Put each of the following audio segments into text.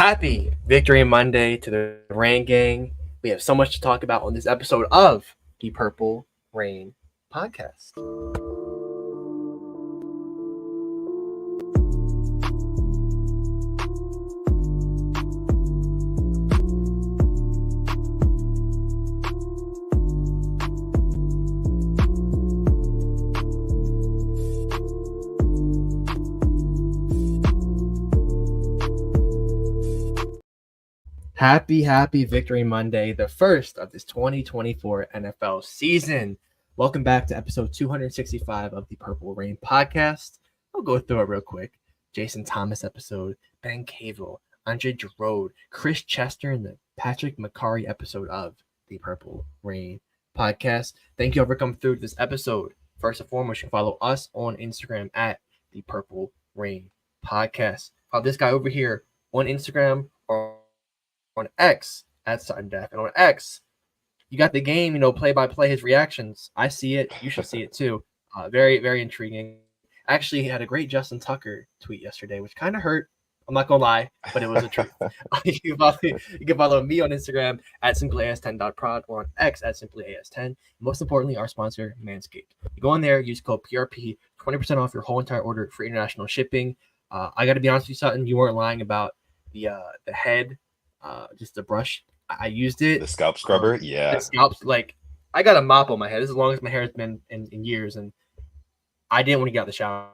Happy Victory Monday to the Rain Gang. We have so much to talk about on this episode of the Purple Rain Podcast. Happy Victory Monday, the first of this 2024 NFL season. Welcome back to episode 265 of the Purple Rain Podcast. I'll go through it real quick. Jason Thomas episode, Ben Cavell, Andre Giroud, Chris Chester, and the Patrick McCarry episode of the Purple Rain Podcast. Thank you all for coming through this episode. First and foremost, you can follow us on Instagram at the Purple Rain Podcast. Follow this guy over here on Instagram or on X at Sutton and on X, you got the game, play by play, his reactions. I see it. You should see it too. Very, very intriguing. Actually, he had a great Justin Tucker tweet yesterday, which kind of hurt. I'm not gonna lie, but it was the truth. You can follow me on Instagram at simplyas10.prod or on X at simplyas10. Most importantly, our sponsor, Manscaped. You go in there, use code PRP, 20% off your whole entire order for international shipping. I got to be honest with you, Sutton, you weren't lying about the head. Just the brush. I used it. The scalp scrubber, yeah. The scalps, I got a mop on my head. This is as long as my hair has been in years, and I didn't want to get out of the shower.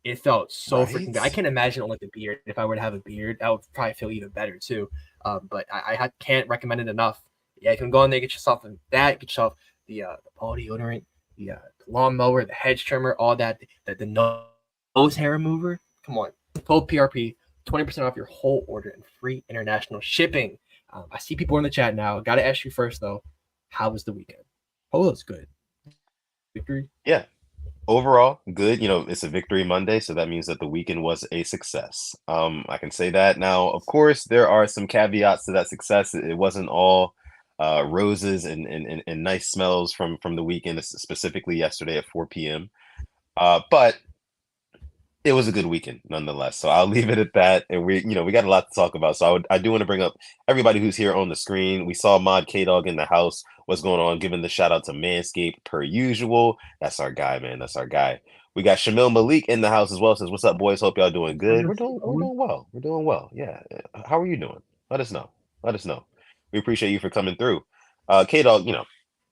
It felt so freaking good. I can't imagine on the beard. If I were to have a beard, that would probably feel even better too. But I can't recommend it enough. Yeah, you can go in there, get yourself that, get yourself the ball deodorant, the lawnmower, the hedge trimmer, all that, the nose hair remover. Come on, code PRP. 20% off your whole order and free international shipping. I see people in the chat now. Got to ask you first, though. How was the weekend? Oh, it's good. Victory? Yeah. Overall, good. It's a Victory Monday, so that means that the weekend was a success. I can say that. Now, of course, there are some caveats to that success. It wasn't all roses and nice smells from the weekend, specifically yesterday at 4 p.m. But it was a good weekend nonetheless. So I'll leave it at that. And we got a lot to talk about. So I do want to bring up everybody who's here on the screen. We saw Mod K-Dog in the house. What's going on? Giving the shout out to Manscaped per usual. That's our guy, man. That's our guy. We got Shamil Malik in the house as well. Says, what's up, boys? Hope y'all doing good. We're doing well. We're doing well. Yeah. How are you doing? Let us know. We appreciate you for coming through. K-Dog,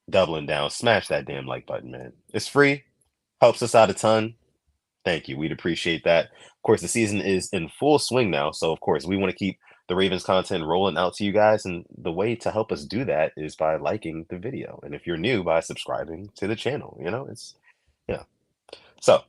doubling down. Smash that damn like button, man. It's free. Helps us out a ton. Thank you. We'd appreciate that. Of course, the season is in full swing now. So, of course, we want to keep the Ravens content rolling out to you guys. And the way to help us do that is by liking the video. And if you're new, by subscribing to the channel. So,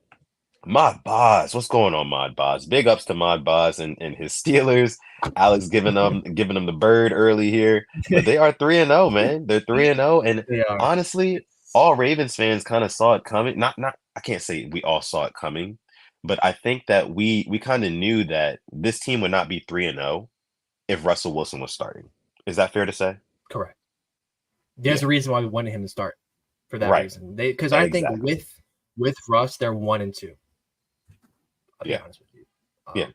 Mod Boz. What's going on, Mod Boz? Big ups to Mod Boz and his Steelers. Alex giving them the bird early here. But they are 3-0, man. They're 3-0. And honestly, all Ravens fans kind of saw it coming. Not I can't say we all saw it coming, but I think that we kind of knew that this team would not be 3-0 if Russell Wilson was starting. Is that fair to say? Correct. There's a reason why we wanted him to start for that reason. Because I think with Russ, they're 1-2. I'll be honest with you.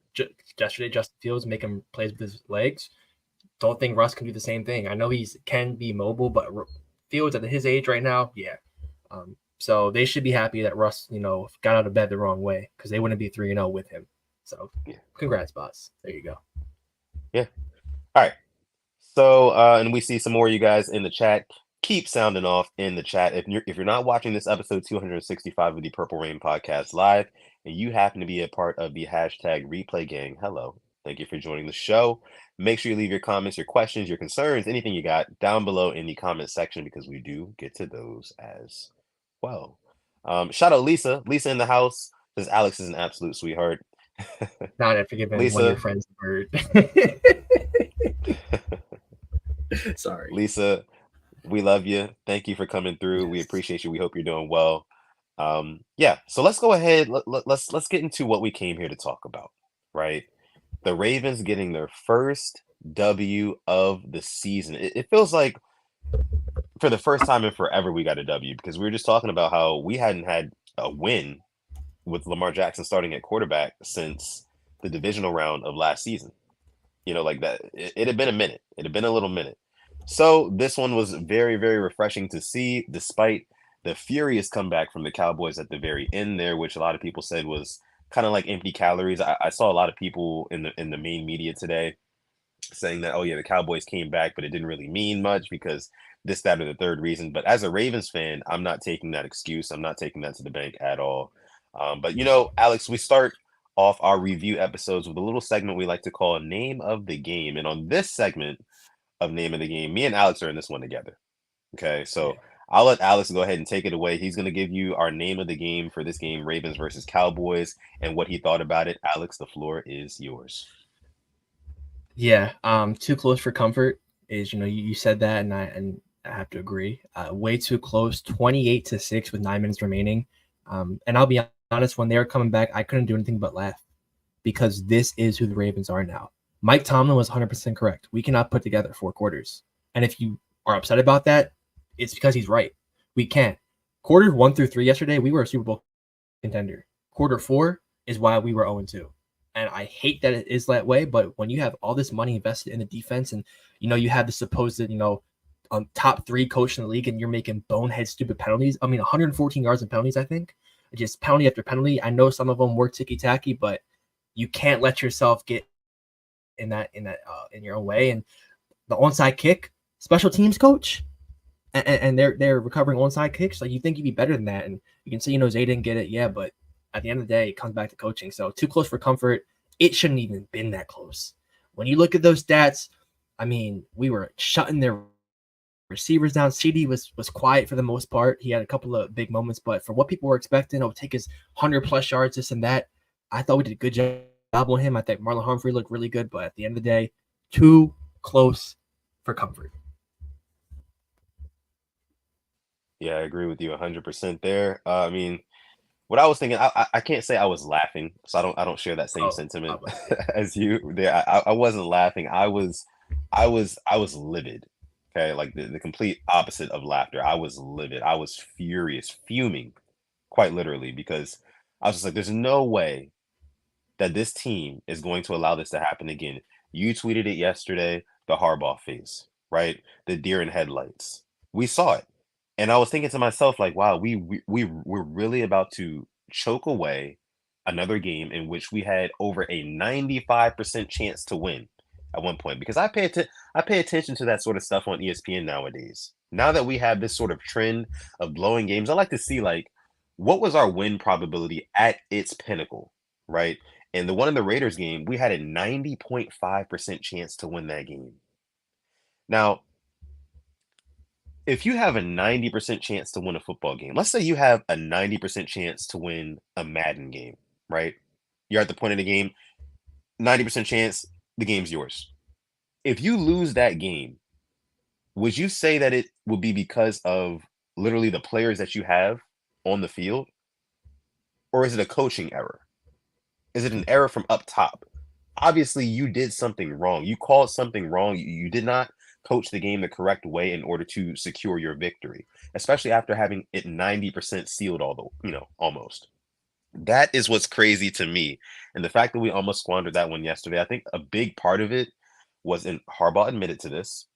Yesterday, Justin Fields making plays with his legs. Don't think Russ can do the same thing. I know he can be mobile, but Fields at his age right now, so they should be happy that Russ, got out of bed the wrong way because they wouldn't be 3-0 with him. So, congrats, boss. There you go. Yeah. All right. So, and we see some more of you guys in the chat. Keep sounding off in the chat. If you're not watching this episode 265 of the Purple Rain Podcast live, and you happen to be a part of the hashtag Replay Gang, hello. Thank you for joining the show. Make sure you leave your comments, your questions, your concerns, anything you got down below in the comment section because we do get to those as well. Shout out Lisa. Lisa in the house says Alex is an absolute sweetheart. Not after giving Lisa, one of your friends the bird. Sorry. Lisa, we love you. Thank you for coming through. Yes. We appreciate you. We hope you're doing well. So let's go ahead. Let's get into what we came here to talk about, right? The Ravens getting their first W of the season. It feels like for the first time in forever we got a W because we were just talking about how we hadn't had a win with Lamar Jackson starting at quarterback since the divisional round of last season. Like that. It had been a minute. It had been a little minute. So this one was very, very refreshing to see, despite the furious comeback from the Cowboys at the very end there, which a lot of people said was kind of like empty calories. I saw a lot of people in the main media today saying that, oh yeah, the Cowboys came back, but it didn't really mean much because this, that, or the third reason. But as a Ravens fan, I'm not taking that excuse. I'm not taking that to the bank at all. But Alex, we start off our review episodes with a little segment we like to call Name of the Game. And on this segment of Name of the Game, me and Alex are in this one together. Okay, Yeah. so I'll let Alex go ahead and take it away. He's going to give you our name of the game for this game, Ravens versus Cowboys, and what he thought about it. Alex, the floor is yours. Yeah, too close for comfort is you said that, and I have to agree. Way too close, 28-6 with 9 minutes remaining. And I'll be honest, when they were coming back, I couldn't do anything but laugh because this is who the Ravens are now. Mike Tomlin was 100% correct. We cannot put together 4 quarters, and if you are upset about that, it's because he's right. We can't. Quarter 1 through 3 yesterday, we were a Super Bowl contender. Quarter 4 is why we were 0-2. And I hate that it is that way, but when you have all this money invested in the defense and you have the supposed top 3 coach in the league and you're making bonehead stupid penalties. I mean 114 yards in penalties, I think. Just penalty after penalty. I know some of them were ticky-tacky, but you can't let yourself get in your own way. And the onside kick, special teams coach, and they're recovering onside kicks. Like, you think you'd be better than that, and you can say Zay didn't get it, yeah, but at the end of the day, it comes back to coaching. So too close for comfort. It shouldn't even been that close. When you look at those stats, I mean, we were shutting their receivers down. CD was quiet for the most part. He had a couple of big moments, but for what people were expecting, take his 100+ yards, this and that. I thought we did a good job on him. I think Marlon Humphrey looked really good, but at the end of the day, too close for comfort. Yeah, I agree with you 100% there. I mean, what I was thinking, I can't say I was laughing, so I don't share that same Oh, sentiment okay. as you. There, I wasn't laughing. I was livid. Okay, like the complete opposite of laughter. I was livid. I was furious, fuming, quite literally, because I was just like, "There's no way that this team is going to allow this to happen again." You tweeted it yesterday, the Harbaugh face, right? The deer in headlights. We saw it. And I was thinking to myself, like, wow, we're really about to choke away another game in which we had over a 95% chance to win at one point. Because I pay attention to that sort of stuff on ESPN nowadays. Now that we have this sort of trend of blowing games, I like to see, like, what was our win probability at its pinnacle, right? And the one in the Raiders game, we had a 90.5% chance to win that game. Now, if you have a 90% chance to win a football game, let's say you have a 90% chance to win a Madden game, right? You're at the point of the game, 90% chance, the game's yours. If you lose that game, would you say that it would be because of literally the players that you have on the field? Or is it a coaching error? Is it an error from up top? Obviously, you did something wrong. You called something wrong. You did not coach the game the correct way in order to secure your victory, especially after having it 90% sealed almost. That is what's crazy to me. And the fact that we almost squandered that one yesterday, I think a big part of it was, and Harbaugh admitted to this,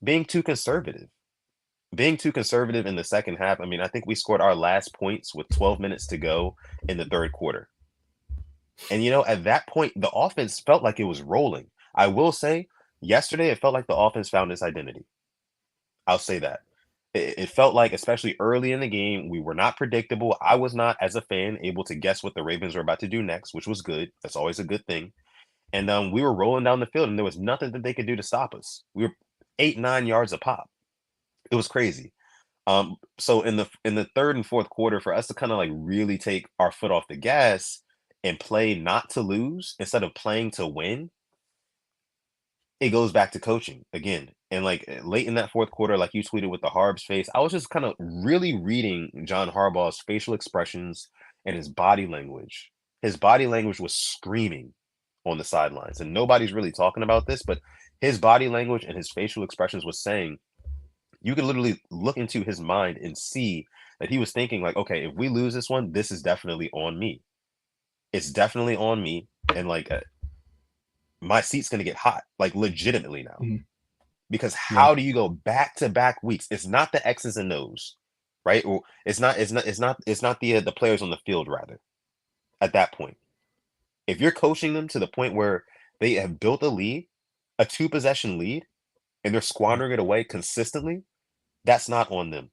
being too conservative. Being too conservative in the second half. I mean, I think we scored our last points with 12 minutes to go in the third quarter. And at that point, the offense felt like it was rolling. I will say, yesterday it felt like the offense found its identity. I'll say that. It felt like, especially early in the game, we were not predictable. I was not, as a fan, able to guess what the Ravens were about to do next, which was good. That's always a good thing. And we were rolling down the field, and there was nothing that they could do to stop us. We were 8, 9 yards a pop. It was crazy. So in the third and fourth quarter, for us to kind of like really take our foot off the gas and play not to lose instead of playing to win, it goes back to coaching again. And like late in that fourth quarter, like you tweeted with the Harbs face, I was just kind of really reading John Harbaugh's facial expressions and his body language. His body language was screaming on the sidelines, and nobody's really talking about this, but his body language and his facial expressions was saying, you could literally look into his mind and see that he was thinking like, okay, if we lose this one, this is definitely on me. It's definitely on me. And like, my seat's going to get hot, like legitimately now. Mhm. Because Yeah. how do you go back-to-back weeks? It's not the X's and O's, right? Or it's not the players on the field rather at that point. If you're coaching them to the point where they have built a lead, a two-possession lead, and they're Yeah. squandering it away consistently, that's not on them.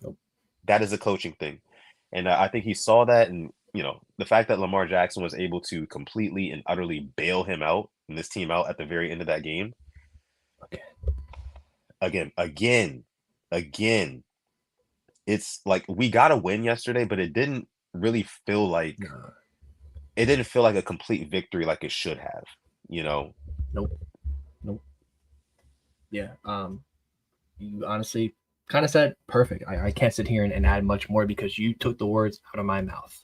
Nope. That is a coaching thing. And I think he saw that, and the fact that Lamar Jackson was able to completely and utterly bail him out and this team out at the very end of that game. Okay. Again, it's like we got a win yesterday, but it didn't really feel like No. a complete victory like it should have, you know. Nope. Nope. Yeah. You honestly kind of said perfect. I can't sit here and add much more because you took the words out of my mouth.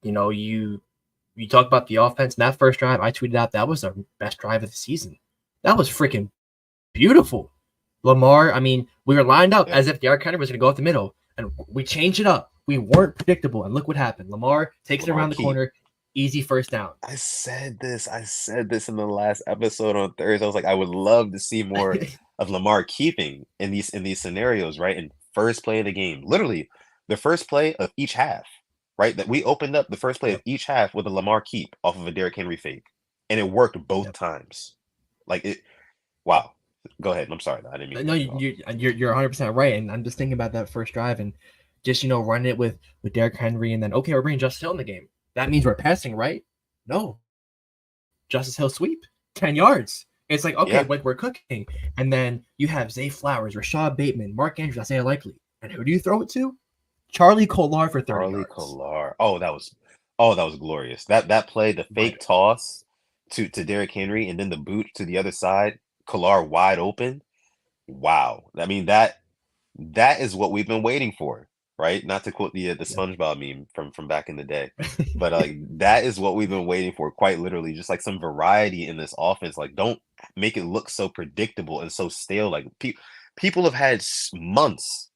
You talk about the offense. And that first drive, I tweeted out that was our best drive of the season. That was freaking beautiful. Lamar, I mean, we were lined up Yeah. as if Derrick Henry was going to go up the middle, and we changed it up. We weren't predictable, and look what happened. Lamar takes it around the corner, easy first down. I said this in the last episode on Thursday. I was like, I would love to see more of Lamar keeping in these scenarios, right? In first play of the game, literally the first play of each half, right? That we opened up the first play of Yep. each half with a Lamar keep off of a Derrick Henry fake, and it worked both Yep. times. Like it, wow. Go ahead. I'm sorry, I didn't mean. No, To cut you off. you're 100% right, and I'm just thinking about that first drive and just running it with Derrick Henry, and then okay, we're bringing Justice Hill in the game. That means we're passing, right? No, Justice Hill sweep 10 yards. It's like okay, Yeah. like we're cooking, and then you have Zay Flowers, Rashod Bateman, Mark Andrews, Isaiah Likely, and who do you throw it to? Charlie Kolar for 30 Charlie yards. Kolar. Oh, that was glorious. That play, the Wide fake open. toss to Derrick Henry, and then the boot to the other side, Kolar wide open. Wow. I mean that is what we've been waiting for, right? Not to quote the Yep. SpongeBob meme from back in the day, but that is what we've been waiting for, quite literally. Just like some variety in this offense. Like, don't make it look so predictable and so stale. Like people have had months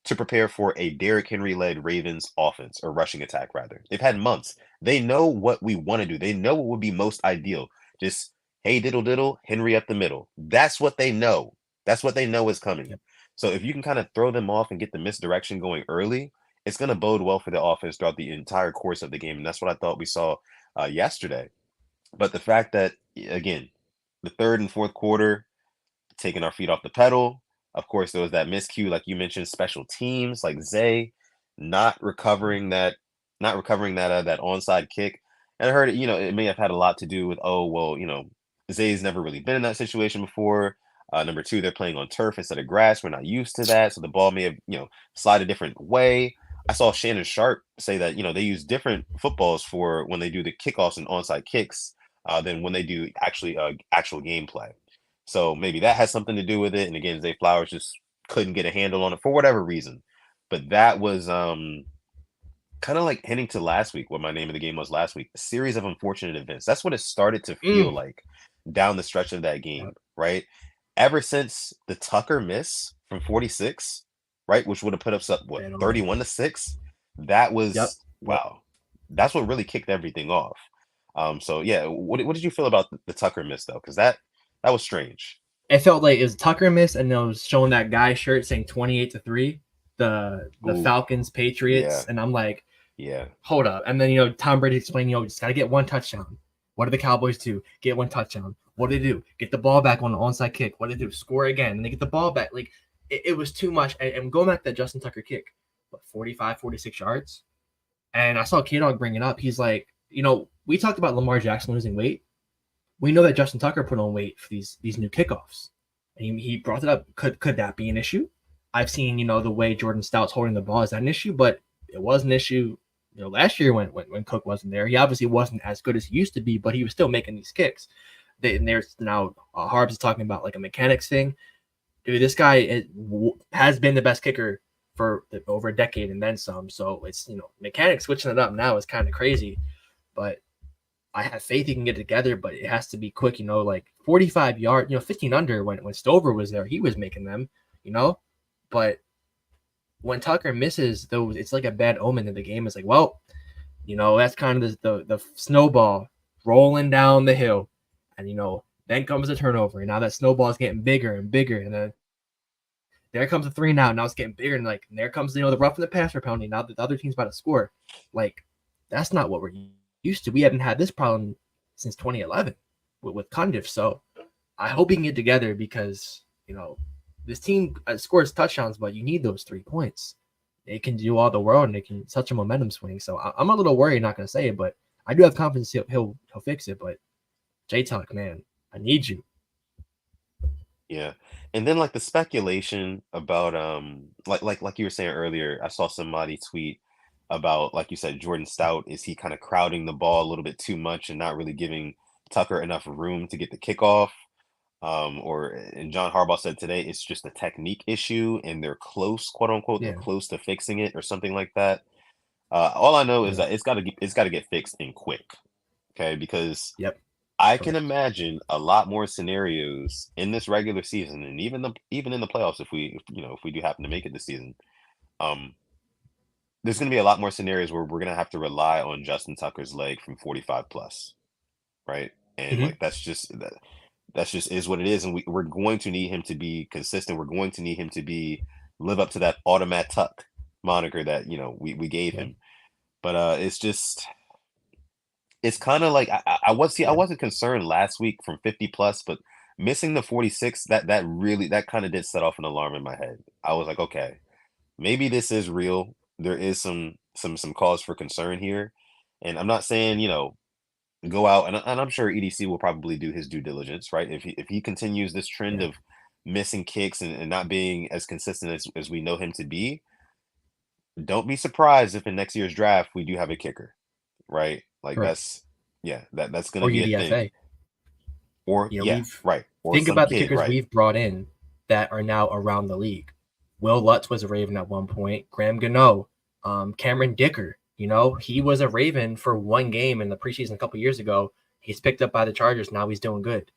to prepare for a Derrick Henry-led Ravens offense or rushing attack, rather. They've had months. They know what we want to do. They know what would be most ideal. Just, hey, diddle diddle, Henry up the middle. That's what they know. That's what they know is coming. Yep. So if you can kind of throw them off and get the misdirection going early, it's going to bode well for the offense throughout the entire course of the game. And that's what I thought we saw yesterday. But the fact that, again, the third and fourth quarter, taking our feet off the pedal. Of course, there was that miscue, like you mentioned, special teams, like Zay not recovering that, that onside kick. And I heard it, it may have had a lot to do with, oh, well, Zay's never really been in that situation before. Number two, they're playing on turf instead of grass. We're not used to that, so the ball may have, slide a different way. I saw Shannon Sharp say that they use different footballs for when they do the kickoffs and onside kicks than when they do actual gameplay. So maybe that has something to do with it. And again, Zay Flowers just couldn't get a handle on it for whatever reason. But that was kind of like hinting to last week, what my name of the game was last week. A series of unfortunate events. That's what it started to feel like down the stretch of that game, Yep. right? Ever since the Tucker miss from 46, right, which would have put us up what, Bad omen. 31-6. That Yep. was Yep. wow. That's what really kicked everything off. So yeah, what did you feel about the Tucker miss though? Because that was strange. It felt like it was Tucker miss, and it was showing that guy shirt saying 28-3, the Ooh, Falcons Patriots, yeah, and I'm like, yeah. hold up. And then Tom Brady explained, just gotta get one touchdown. What do the Cowboys do? Get one touchdown. What do they do? Get the ball back on the onside kick. What do they do? Score again, and they get the ball back. Like it was too much. And going back to that Justin Tucker kick, 45, 46 yards. And I saw K-Dog bring it up. He's like, we talked about Lamar Jackson losing weight. We know that Justin Tucker put on weight for these new kickoffs. And he brought it up. Could that be an issue? I've seen, the way Jordan Stout's holding the ball is that an issue, but it was an issue, last year when Cook wasn't there. He obviously wasn't as good as he used to be, but he was still making these kicks. And there's now Harbs is talking about like a mechanics thing. Dude, this guy has been the best kicker for over a decade and then some. So it's, mechanics switching it up now is kind of crazy, but I have faith he can get it together, but it has to be quick, like 45 yard, 15 under when Stover was there, he was making them, but when Tucker misses those, it's like a bad omen in the game. It's like, well, that's kind of the snowball rolling down the hill. And then comes a turnover, and now that snowball's getting bigger and bigger, and then there comes a 3 now. Now it's getting bigger, and there comes the roughing the passer penalty. Now that the other team's about to score, that's not what we're used to. We haven't had this problem since 2011 with Cundiff. So I hope he can get together because this team scores touchdowns, but you need those 3 points. It can do all the world, and it can such a momentum swing. So I'm a little worried. Not going to say it, but I do have confidence he'll fix it. But J-Tuck, man, I need you. Yeah. And then the speculation about like you were saying earlier, I saw somebody tweet about, like you said, Jordan Stout, is he kind of crowding the ball a little bit too much and not really giving Tucker enough room to get the kickoff? And John Harbaugh said today it's just a technique issue and they're close, quote unquote, they're close to fixing it or something like that. All I know is that it's got to get fixed and quick. Okay, because I can imagine a lot more scenarios in this regular season, and even in the playoffs, if we do happen to make it this season, there's going to be a lot more scenarios where we're going to have to rely on Justin Tucker's leg from 45 plus, right? And that's just is what it is, and we're going to need him to be consistent. We're going to need him to live up to that automat Tuck moniker that we gave him. But it's kind of like I wasn't concerned last week from 50 plus, but missing the 46, that kind of did set off an alarm in my head. I was like, okay, maybe this is real. There is some cause for concern here, and I'm not saying go out and I'm sure EDC will probably do his due diligence, right? If he continues this trend of missing kicks and not being as consistent as we know him to be, don't be surprised if in next year's draft we do have a kicker, right? That's going to be UDFA. a thing. Or right. Or think about the kickers we've brought in that are now around the league. Will Lutz was a Raven at one point. Graham Gano, Cameron Dicker. He was a Raven for one game in the preseason a couple years ago. He's picked up by the Chargers. Now he's doing good.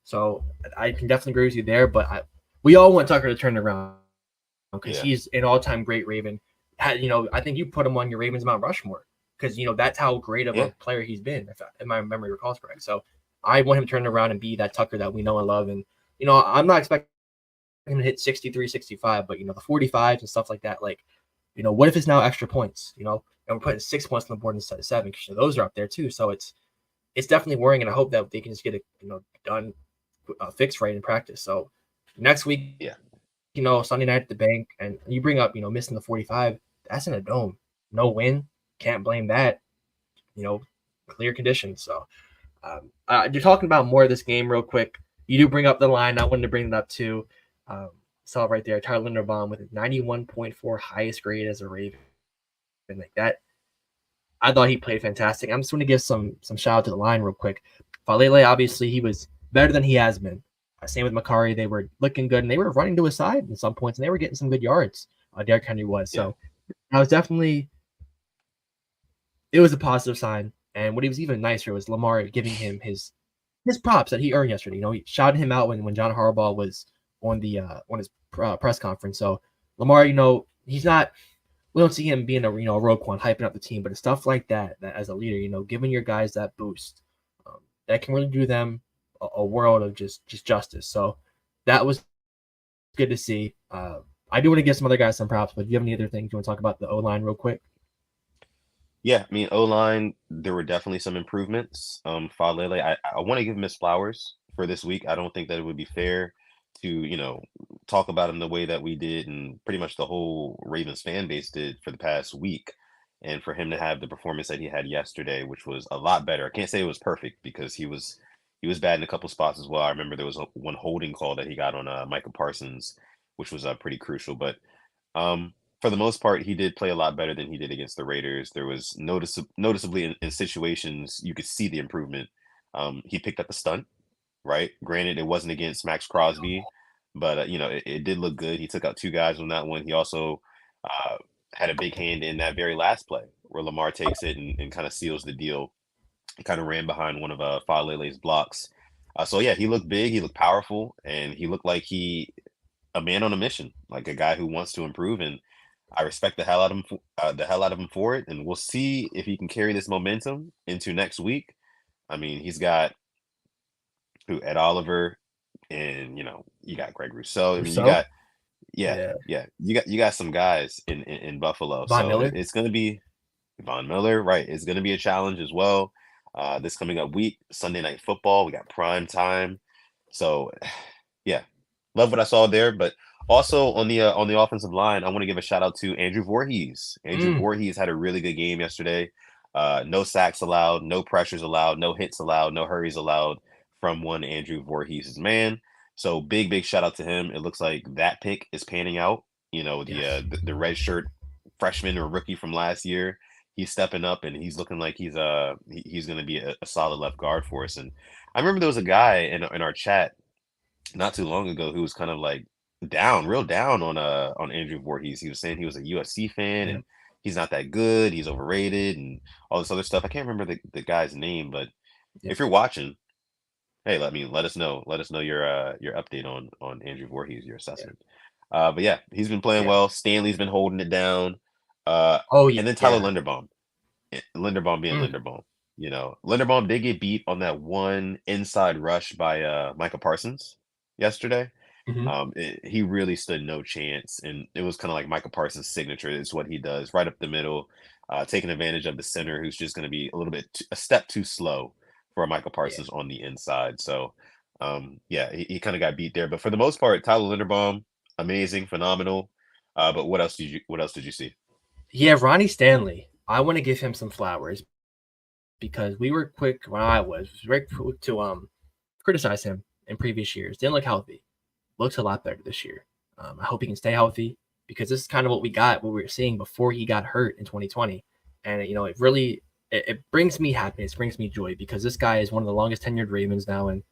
So I can definitely agree with you there. But we all want Tucker to turn around because he's an all-time great Raven. I think you put him on your Ravens Mount Rushmore because that's how great of a player he's been, if my memory recalls correct. So I want him to turn around and be that Tucker that we know and love. And I'm not expecting him to hit 63, 65, but the 45s and stuff like that. What if it's now extra points? And we're putting 6 points on the board instead of 7 because those are up there too. So it's definitely worrying, and I hope that they can just get it done, fixed right in practice. So next week, Sunday night at the bank, and you bring up missing the 45. That's in a dome, no win, can't blame that. Clear conditions. So you're talking about more of this game real quick. You do bring up the line. I wanted to bring it up too. Saw it right there. Tyler Linderbaum with a 91.4 highest grade as a Raven. And like that, I thought he played fantastic. I'm just going to give some shout out to the line real quick. Falele, obviously, he was better than he has been. Same with Makari. They were looking good, and they were running to his side at some points, and they were getting some good yards. Derrick Henry was. So I was definitely – it was a positive sign. And what he was even nicer was Lamar giving him his props that he earned yesterday. He shouted him out when John Harbaugh was on his press conference. So Lamar, he's not – we don't see him being a rogue one, hyping up the team, but it's stuff like that as a leader, giving your guys that boost, that can really do them a world of just justice. So that was good to see. I do want to give some other guys some props, but do you have any other things you want to talk about the O-line real quick? Yeah, I mean, O-line, there were definitely some improvements. Falele, I want to give him his flowers for this week. I don't think that it would be fair to, talk about him the way that we did and pretty much the whole Ravens fan base did for the past week. And for him to have the performance that he had yesterday, which was a lot better. I can't say it was perfect because he was bad in a couple spots as well. I remember there was one holding call that he got on Micah Parsons, which was pretty crucial. But for the most part, he did play a lot better than he did against the Raiders. There was noticeably in situations you could see the improvement. He picked up a stunt, right? Granted, it wasn't against Max Crosby, but it did look good. He took out 2 guys on that one. He also had a big hand in that very last play where Lamar takes it and kind of seals the deal. He kind of ran behind one of Falele's blocks. So yeah, he looked big, he looked powerful, and he looked like a man on a mission, like a guy who wants to improve. And I respect the hell out of him for it. And we'll see if he can carry this momentum into next week. I mean, he's got who Ed Oliver, and you got Greg Rousseau. I mean, you Rousseau? got yeah, Yeah. yeah, you got some guys in Buffalo. Von So Miller? it's going to be Von Miller, right? It's going to be a challenge as well. This coming up week, Sunday Night Football, we got prime time. So yeah, love what I saw there. But also on the offensive line, I want to give a shout out to Andrew Voorhees. Andrew Mm, Voorhees had a really good game yesterday. No sacks allowed, no pressures allowed, no hits allowed, no hurries allowed from one Andrew Voorhees' man. So big shout out to him. It looks like that pick is panning out. yes. The red shirt freshman or rookie from last year. He's stepping up and he's looking like he's going to be a solid left guard for us. And I remember there was a guy in our chat not too long ago who was kind of like real down on Andrew Voorhees. He was saying he was a UFC fan Yeah. and he's not that good, he's overrated and all this other stuff. I can't remember the guy's name, but Yeah. if you're watching, hey, let us know. Let us know your update on Andrew Voorhees, your Yeah. assessment. But yeah, he's been playing Yeah. well. Stanley's been holding it down. Uh, Oh, and then Tyler yeah. Linderbaum. Linderbaum being Mm, Linderbaum. Linderbaum did get beat on that one inside rush by Micah Parsons yesterday. mhm. He really stood no chance, and it was kind of like Micah Parsons' signature. Is what he does, right up the middle, taking advantage of the center, who's just going to be a step too slow for Micah Yeah. Parsons on the inside. So, yeah, he kind of got beat there. But for the most part, Tyler Linderbaum, amazing, phenomenal. But what else did you see? Yeah, Ronnie Stanley. I want to give him some flowers because we were quick when I was very quick to criticize him in previous years. Didn't look healthy. Looks a lot better this year. I hope he can stay healthy because this is kind of what we were seeing before he got hurt in 2020. And it really it brings me happiness, brings me joy because this guy is one of the longest tenured Ravens now, and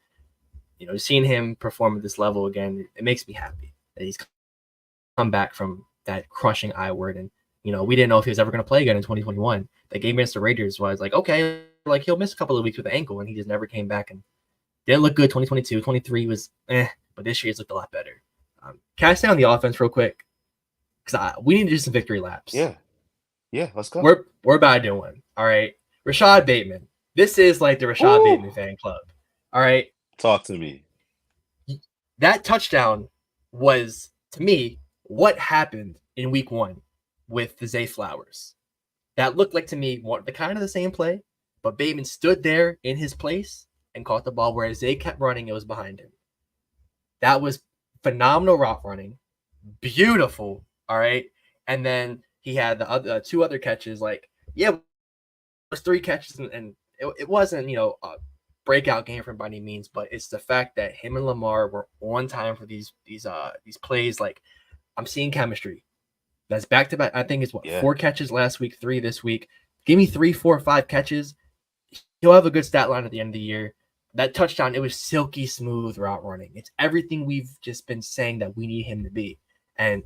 seeing him perform at this level again, it makes me happy that he's come back from that crushing I word. And we didn't know if he was ever going to play again in 2021. That game against the Raiders was like, okay, like he'll miss a couple of weeks with the ankle, and he just never came back and didn't look good. 2022, 23 was but this year's looked a lot better. Can I stay on the offense real quick? Because we need to do some victory laps. Yeah, yeah, let's go. We're about to do one. All right, Rashod Bateman. This is like the Rashod Ooh, Bateman fan club. All right, talk to me. that touchdown was to me what happened in week 1 with the Zay Flowers. That looked like to me the kind of the same play, but Bateman stood there in his place and caught the ball, whereas Zay kept running. It was behind him. That was phenomenal route running, beautiful. All right, and then he had the other 2 other catches. Like, yeah, it was 3 catches, and it wasn't a breakout game for him by any means, but it's the fact that him and Lamar were on time for these plays. Like, I'm seeing chemistry. That's back to back. I think it's Yeah, 4 catches last week, 3 this week. Give me 3, 4, 5 catches. He'll have a good stat line at the end of the year. That touchdown, it was silky smooth route running. It's everything we've just been saying that we need him to be. And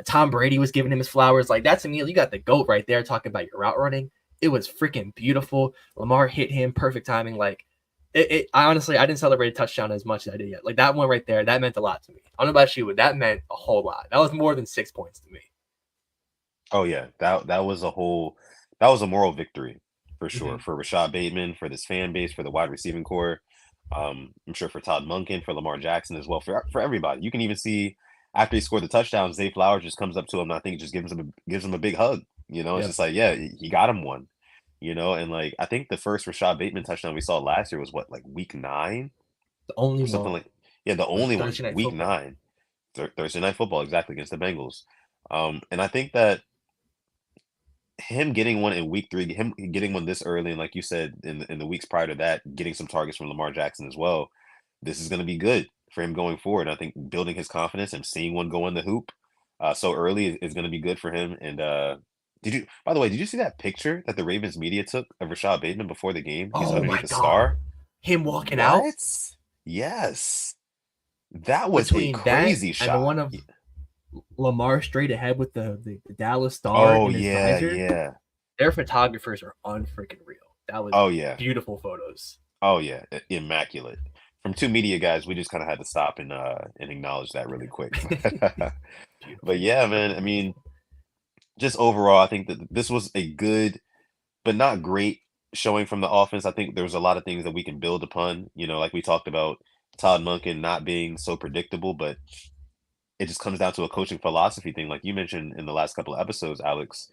Tom Brady was giving him his flowers. Like, that's Emil. You got the GOAT right there talking about your route running. It was freaking beautiful. Lamar hit him, perfect timing. Like, I honestly, I didn't celebrate a touchdown as much as I did yet. Like, that one right there, that meant a lot to me. I don't know about you, but that meant a whole lot. That was more than 6 points to me. oh yeah, that was a moral victory for Mm-hmm. sure for Rashod Bateman, for this fan base, for the wide receiving core. I'm sure for Todd Monken, for Lamar Jackson as well, for everybody. You can even see after he scored the touchdown, Zay Flowers just comes up to him and I think just gives him a big hug. It's Yep. just like, yeah, he got him one. And like I think the first Rashod Bateman touchdown we saw last year was what, like week 9 The only or something one like yeah, the was only one, Thursday Night week Football. 9, Thursday night football, exactly, against the Bengals. And I think that him getting one in week 3, him getting one this early, and like you said, in the weeks prior to that, getting some targets from Lamar Jackson as well, this is going to be good for him going forward. I think building his confidence and seeing one go in the hoop so early is going to be good for him. And by the way, did you see that picture that the Ravens media took of Rashod Bateman before the game? He's Oh underneath my the God. star. Him walking out What? Yes, that was a between that crazy and the shot. one of Lamar straight ahead with the Dallas star Oh in his yeah, visor. yeah. Their photographers are unfreaking real. That was Oh yeah. beautiful photos. Oh yeah, immaculate. From 2 media guys, we just kind of had to stop and acknowledge that really quick. But Beautiful. yeah, man, Freaking I mean, beautiful. just overall, I think that this was a good but not great showing from the offense. I think there was a lot of things that we can build upon. Like we talked about, Todd Monken not being so predictable, but it just comes down to a coaching philosophy thing. Like you mentioned in the last couple of episodes, Alex,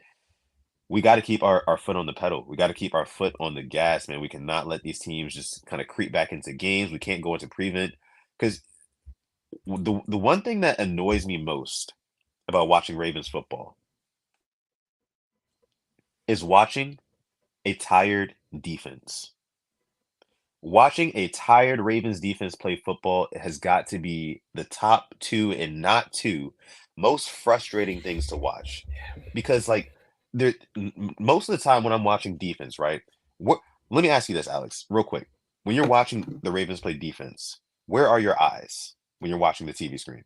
we got to keep our foot on the pedal. We got to keep our foot on the gas, man. We cannot let these teams just kind of creep back into games. We can't go into prevent because the one thing that annoys me most about watching Ravens football is watching a tired defense. Watching a tired Ravens defense play football has got to be the top two and not two most frustrating things to watch. Because like most of the time when I'm watching defense, right? What let me ask you this, Alex, real quick. When you're watching the Ravens play defense, where are your eyes when you're watching the TV screen?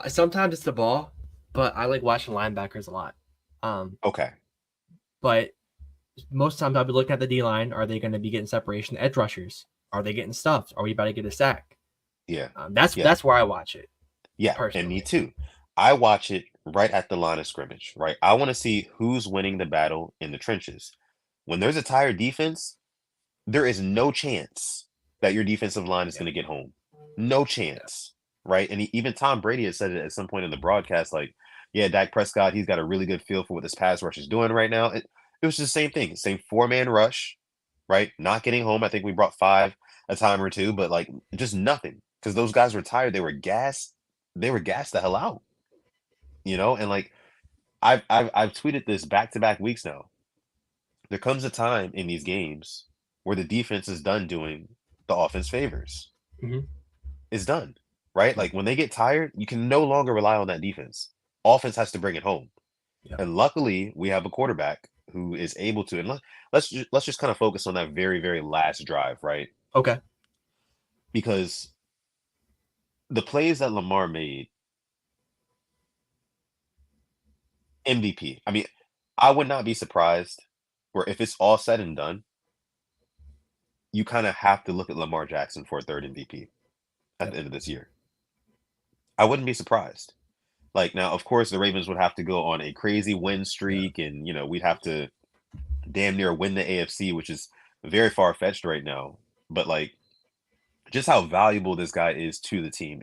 Sometimes it's the ball, but I like watching linebackers a lot. Okay. But most times I'll be looking at the D line. Are they going to be getting separation? Edge rushers. Are they getting stuffed? Are we about to get a sack? Yeah. That's Yeah. where I watch it. Yeah. And me Personally. too. I watch it right at the line of scrimmage, right? I want to see who's winning the battle in the trenches. When there's a tired defense, there is no chance that your defensive line is Yeah. going to get home. No Yeah. chance, right? And even Tom Brady had said it at some point in the broadcast, like, yeah, Dak Prescott, he's got a really good feel for what this pass rush is doing right now. It was just the same thing, same four-man rush, right? Not getting home. I think we brought five a time or two, but like just nothing because those guys were tired. They were gassed. They were gassed the hell out, And like I've tweeted this back-to-back weeks now. There comes a time in these games where the defense is done doing the offense favors. Mm-hmm. It's done, right? Yeah. Like when they get tired, you can no longer rely on that defense. Offense has to bring it home. Yeah. And luckily, we have a quarterback who is able to. And let's just kind of focus on that very very last drive, right? Okay. Because the plays that Lamar made, MVP. I mean, I would not be surprised where if it's all said and done, you kind of have to look at Lamar Jackson for a third MVP at Yep. the end of this year. I wouldn't be surprised. Like now, of course, the Ravens would have to go on a crazy win Yeah. streak, and we'd have to damn near win the AFC, which is very far fetched right now. But like, just how valuable this guy is to the team,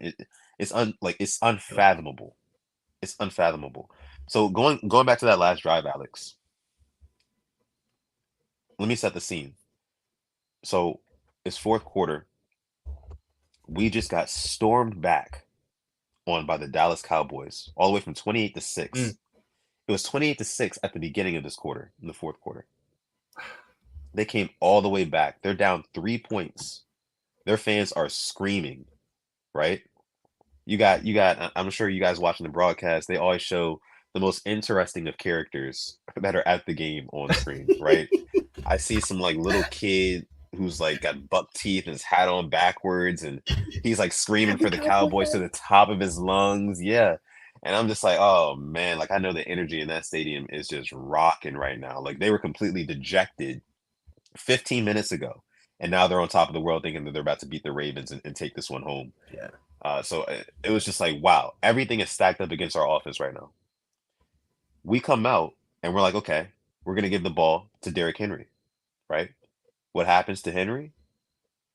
it's Yep. unfathomable. It's unfathomable. So going back to that last drive, Alex, let me set the scene. So it's fourth quarter. We just got stormed back on by the Dallas Cowboys, all the way from 28 to 6. Mm. It was 28-6 at the beginning of this quarter, in the fourth quarter. They came all the way back. They're down 3 points. Their fans are screaming, right? I'm sure you guys watching the broadcast, they always show the most interesting of characters that are at the game on screen, right? I see some like little kid who's like got buck teeth and his hat on backwards, and he's like screaming The for the cowboy Cowboys to hat. the top of his lungs. Yeah. And I'm just like, oh man, like I know the energy in that stadium is just rocking right now. Like they were completely dejected 15 minutes ago. And now they're on top of the world thinking that they're about to beat the Ravens and take this one home. Yeah. So it was just like, wow, everything is stacked up against our offense right now. We come out and we're like, okay, we're going to give the ball to Derrick Henry, right? What happens to Henry?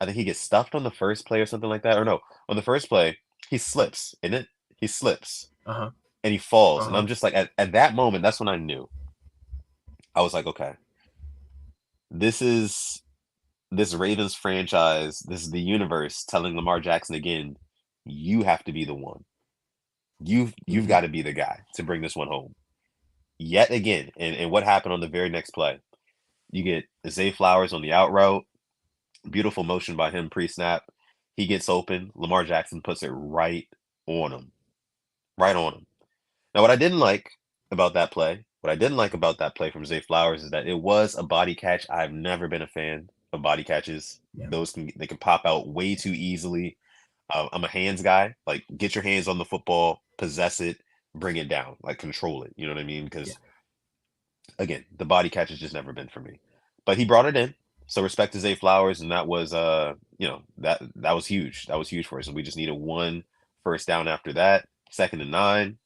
I think he gets stuffed on the first play or something like that. Or no, on the first play, he slips, isn't it? He slips Uh huh. and he falls. Uh And huh. I'm just like, at that moment, that's when I knew. I was like, okay, this is this Ravens franchise. This is the universe telling Lamar Jackson again, you have to be the one. You've Mm-hmm. got to be the guy to bring this one home. Yet again, and what happened on the very next play? You get Zay Flowers on the out route. Beautiful motion by him pre-snap. He gets open. Lamar Jackson puts it right on him. Right on him. Now, what I didn't like about that play from Zay Flowers is that it was a body catch. I've never been a fan of body catches. Yeah. They can pop out way too easily. I'm a hands guy. Like, get your hands on the football, possess it, bring it down, like control it. You know what I mean? Yeah. Because again, the body catch has just never been for me. But he brought it in. So respect to Zay Flowers, and that was that was huge. That was huge for us. And we just needed one first down after that. 2nd and 9.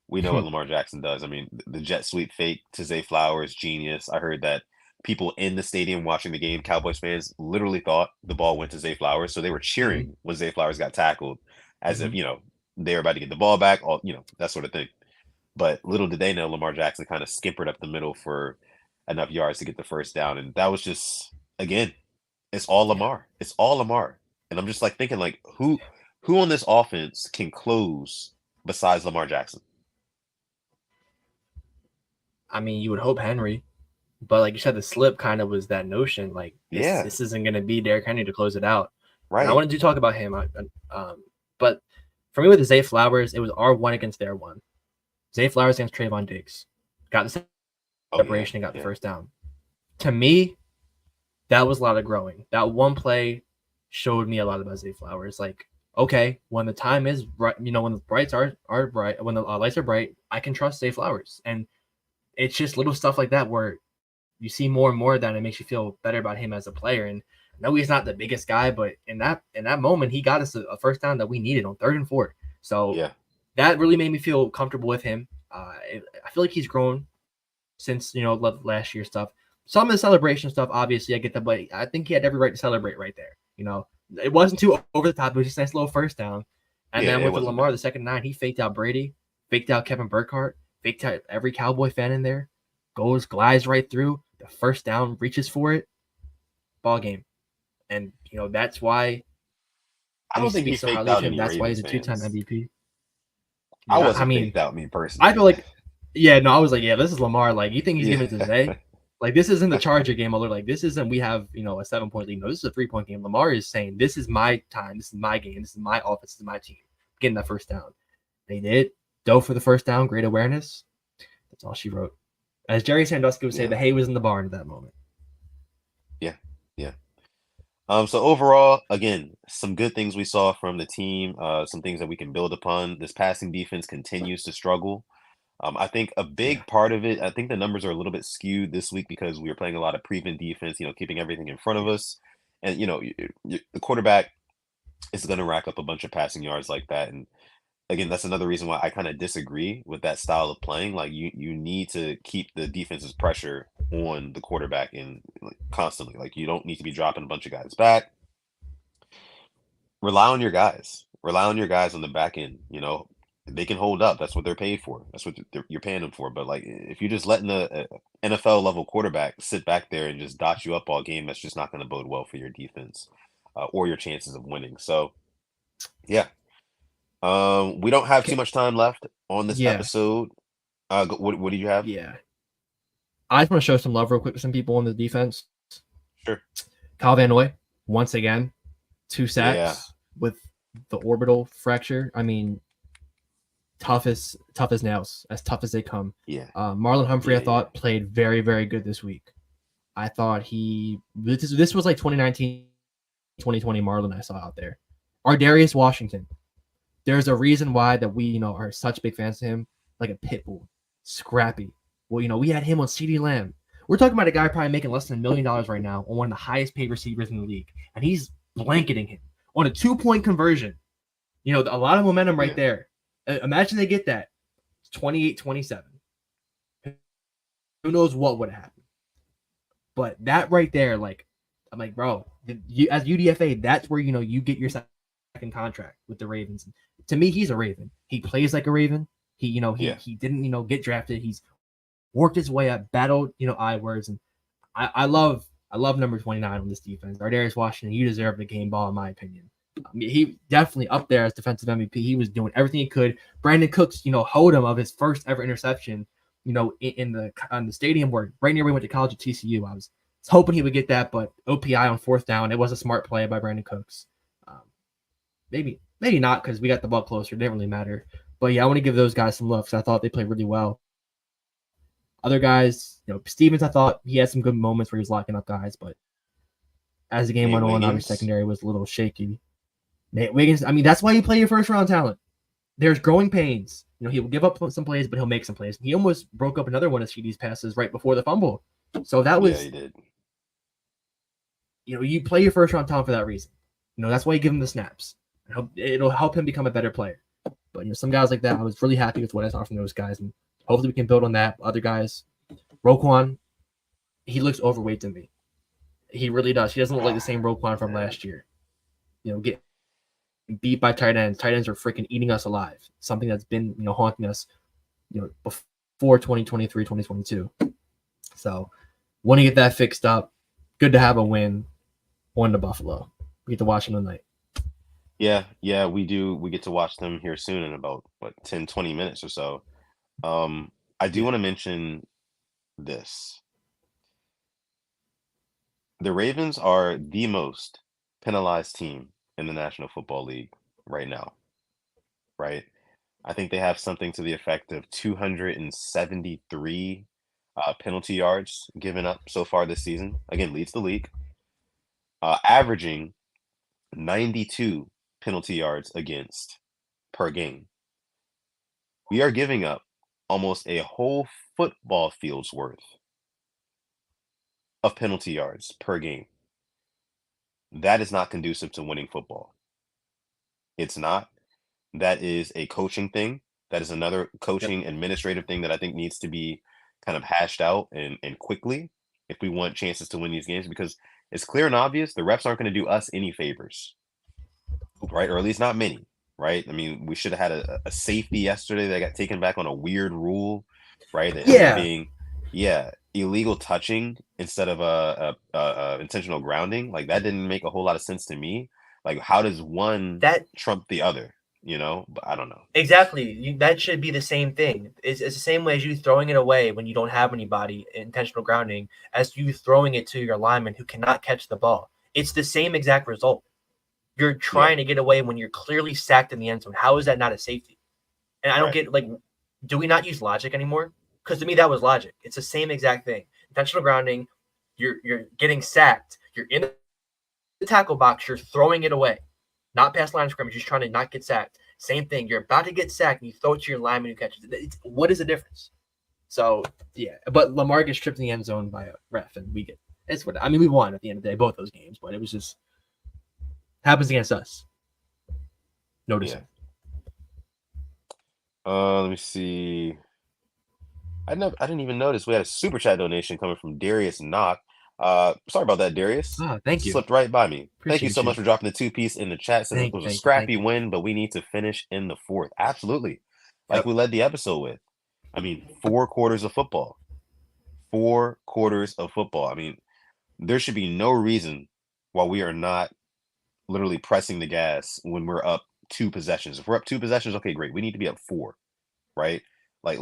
We know what Lamar Jackson does. I mean, the jet sweep fake to Zay Flowers, genius. I heard that people in the stadium watching the game, Cowboys fans, literally thought the ball went to Zay Flowers. So they were cheering when Zay Flowers got tackled as if, they were about to get the ball back, that sort of thing. But little did they know Lamar Jackson kind of skimpered up the middle for enough yards to get the first down. And that was just, again, it's all Lamar. It's all Lamar. And I'm just like thinking, like, who on this offense can close besides Lamar Jackson? I mean, you would hope Henry, but like you said, the slip kind of was that notion. Like, this isn't going to be Derrick Henry to close it out. Right. And I wanted to talk about him. But for me with the Zay Flowers, it was our one against their one. Zay Flowers against Trayvon Diggs. Got the separation and got the first down. To me, that was a lot of growing. That one play showed me a lot about Zay Flowers. Like, okay, when the time is right, when the lights are bright, when the lights are bright, I can trust Zay Flowers. And it's just little stuff like that where you see more and more of that, and it makes you feel better about him as a player. And I know he's not the biggest guy, but in that moment, he got us a first down that we needed on 3rd and 4. So that really made me feel comfortable with him. I feel like he's grown since, last year's stuff. Some of the celebration stuff, obviously, I get that, but I think he had every right to celebrate right there. It wasn't too over the top. It was just a nice little first down. And then with Lamar, the second 9, he faked out Brady, faked out Kevin Burkhardt, faked out every Cowboy fan in there, glides right through, the first down, reaches for it, ball game. And, that's why I don't think he faked out any That's Ravens why he's a fans. 2-time MVP. I wasn't faked out, me personally. I feel like, I was like, this is Lamar. Like, you think he's giving it to Zay? Like, this isn't the Charger game. Like, this isn't, we have, a 7-point lead. No, this is a 3-point game. Lamar is saying, this is my time. This is my game. This is my offense. This is my team. Getting that first down. They did. Dove for the first down. Great awareness. That's all she wrote. As Jerry Sandusky would say, the hay was in the barn at that moment. Yeah. So overall, again, some good things we saw from the team, some things that we can build upon. This passing defense continues to struggle. I think a big part of it, I think the numbers are a little bit skewed this week because we were playing a lot of prevent defense, keeping everything in front of us. And, the quarterback is going to rack up a bunch of passing yards like that. And again, that's another reason why I kind of disagree with that style of playing. Like you need to keep the defense's pressure on the quarterback and constantly. Like you don't need to be dropping a bunch of guys back. Rely on your guys. Rely on your guys on the back end. They can hold up. That's what they're paid for. That's what you're paying them for. But like if you're just letting the NFL level quarterback sit back there and just dot you up all game, that's just not going to bode well for your defense or your chances of winning. So, yeah. We don't have too much time left on this episode. What do you have? Yeah. I just want to show some love real quick to some people on the defense. Sure. Kyle Van Noy, once again, 2 sacks with the orbital fracture. I mean, tough as nails, as tough as they come. Yeah. Marlon Humphrey, I thought, played very, very good this week. I thought this was like 2019, 2020 Marlon I saw out there. Ardarius Washington. There's a reason why that we, are such big fans of him, like a pit bull, scrappy. Well, we had him on CeeDee Lamb. We're talking about a guy probably making less than $1 million right now on one of the highest paid receivers in the league, and he's blanketing him on a 2-point conversion. A lot of momentum right there. Imagine they get that. It's 28-27. Who knows what would have happened? But that right there, like, I'm like, bro, as UDFA, that's where, you get your second contract with the Ravens. To me, he's a Raven. He plays like a Raven. He didn't, get drafted. He's worked his way up, battled, I words. And I love number 29 on this defense. Ardarius Washington, you deserve the game ball, in my opinion. I mean, he definitely up there as defensive MVP. He was doing everything he could. Brandon Cooks, hold him of his first ever interception, in the stadium where right near we went to college at TCU. I was hoping he would get that, but OPI on 4th down. It was a smart play by Brandon Cooks. Maybe not because we got the ball closer. It didn't really matter. But yeah, I want to give those guys some love because I thought they played really well. Other guys, Stevens, I thought he had some good moments where he was locking up guys, but as the game went on, our secondary was a little shaky. Nate Wiggins, I mean, that's why you play your first round talent. There's growing pains. He will give up some plays, but he'll make some plays. He almost broke up another one of CD's passes right before the fumble. So that was, he did. You play your first round talent for that reason. That's why you give him the snaps. It'll help him become a better player. But some guys like that, I was really happy with what I saw from those guys, and hopefully we can build on that. Other guys, Roquan, he looks overweight to me. He really does. He doesn't look like the same Roquan from last year. Get beat by tight ends. Tight ends are freaking eating us alive. Something that's been haunting us before 2023, 2022. So want to get that fixed up. Good to have a win on the Buffalo. We get to watch them tonight. Yeah, we do. We get to watch them here soon in about 10, 20 minutes or so. I do want to mention this. The Ravens are the most penalized team in the National Football League right now, right? I think they have something to the effect of 273 penalty yards given up so far this season. Again, leads the league, averaging 92 penalty yards against per game. We are giving up almost a whole football field's worth of penalty yards per game. That is not conducive to winning football. It's not. That is a coaching thing. That is another coaching administrative thing that I think needs to be kind of hashed out and quickly if we want chances to win these games, because it's clear and obvious the refs aren't going to do us any favors, right? Or at least not many, right? I mean, we should have had a safety yesterday that got taken back on a weird rule, right? That ended up being, illegal touching instead of a intentional grounding. Like, that didn't make a whole lot of sense to me. Like, how does one trump the other? But I don't know. Exactly. That should be the same thing. It's the same way as you throwing it away when you don't have anybody, intentional grounding, as you throwing it to your lineman who cannot catch the ball. It's the same exact result. You're trying to get away when you're clearly sacked in the end zone. How is that not a safety? And I don't get, do we not use logic anymore? Because to me, that was logic. It's the same exact thing. Intentional grounding, you're getting sacked. You're in the tackle box. You're throwing it away. Not past line of scrimmage. You're just trying to not get sacked. Same thing. You're about to get sacked and you throw it to your lineman who catches it. What is the difference? So, yeah. But Lamar gets tripped in the end zone by a ref, and we won at the end of the day, both those games, but it was just happens against us. Noticing. Let me see. I didn't even notice we had a super chat donation coming from Darius Knock. Sorry about that, Darius. Thank you. Slipped right by me. Thank you so much for dropping the 2-piece in the chat. Says it was a scrappy win, but we need to finish in the fourth. Absolutely. Like we led the episode with. I mean, 4 quarters of football. 4 quarters of football. I mean, there should be no reason why we are not literally pressing the gas when we're up 2 possessions. If we're up 2 possessions, okay, great. We need to be up 4, right? Like,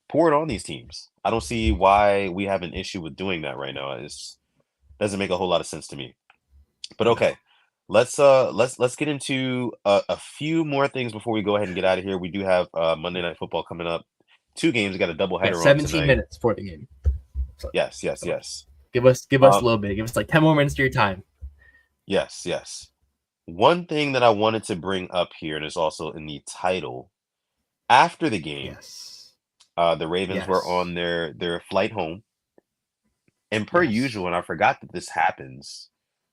pour it on these teams. I don't see why we have an issue with doing that right now. It doesn't make a whole lot of sense to me. But okay, let's get into a few more things before we go ahead and get out of here. We do have Monday Night Football coming up. 2 games. We got a doubleheader on 17 minutes for the game. So, yes. Give us a little bit. Give us like 10 more minutes of your time. Yes. One thing that I wanted to bring up here, and it's also in the title, after the game, the Ravens were on their flight home. And per usual, and I forgot that this happens,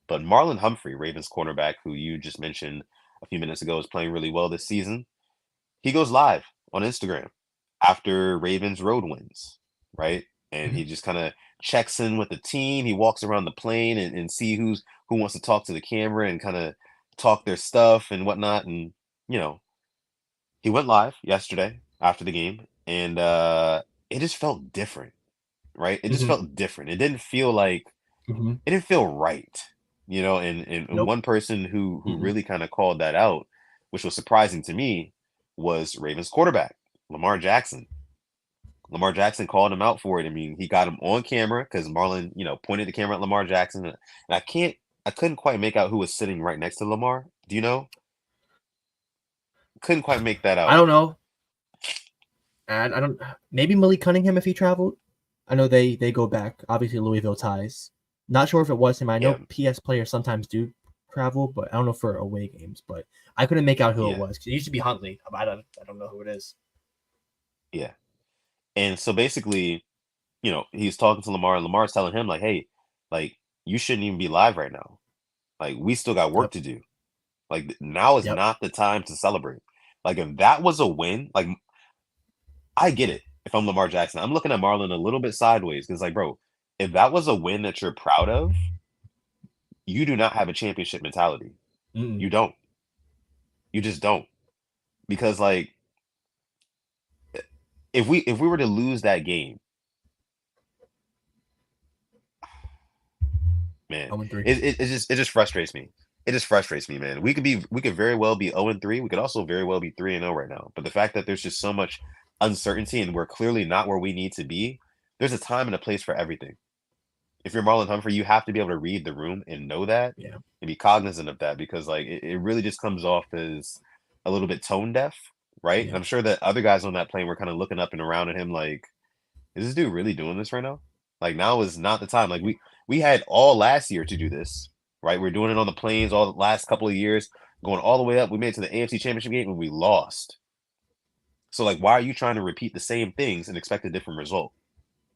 but Marlon Humphrey, Ravens cornerback, who you just mentioned a few minutes ago, is playing really well this season. He goes live on Instagram after Ravens road wins, right? And he just kind of checks in with the team. He walks around the plane and see who wants to talk to the camera and kind of talk their stuff and whatnot. And, he went live yesterday after the game, and it just felt different, right? It just felt different. It didn't feel like it didn't feel right, and one person who really kind of called that out, which was surprising to me, was Ravens quarterback Lamar Jackson. Lamar Jackson called him out for it. I mean, he got him on camera because Marlon, pointed the camera at Lamar Jackson, and I couldn't quite make out who was sitting right next to Lamar. Do you know? Couldn't quite make that out. I don't know. And I don't. Maybe Malik Cunningham if he traveled. I know they go back. Obviously, Louisville ties. Not sure if it was him. I know PS players sometimes do travel, but I don't know for away games. But I couldn't make out who it was because it used to be Huntley. I don't know who it is. Yeah. And so basically, he's talking to Lamar, and Lamar's telling him, like, hey, like, you shouldn't even be live right now. Like, we still got work to do. Like, now is not the time to celebrate. Like, if that was a win, like, I get it. If I'm Lamar Jackson, I'm looking at Marlon a little bit sideways because, like, bro, if that was a win that you're proud of, you do not have a championship mentality. Mm-mm. You don't. You just don't. Because like if we were to lose that game, man, 0-3. it just frustrates me. It just frustrates me, man. We could very well be 0-3. We could also very well be 3-0 right now. But the fact that there's just so much uncertainty and we're clearly not where we need to be, there's a time and a place for everything. If you're Marlon Humphrey, you have to be able to read the room and know that Yeah. and be cognizant of that because like it really just comes off as a little bit tone deaf, right? And Yeah. I'm sure that other guys on that plane were kind of looking up and around at him like, is this dude really doing this right now? Like now is not the time. Like we had all last year to do this, right? We're doing it on the planes all the last couple of years, going all the way up. We made it to the AFC Championship game and we lost. So like, why are you trying to repeat the same things and expect a different result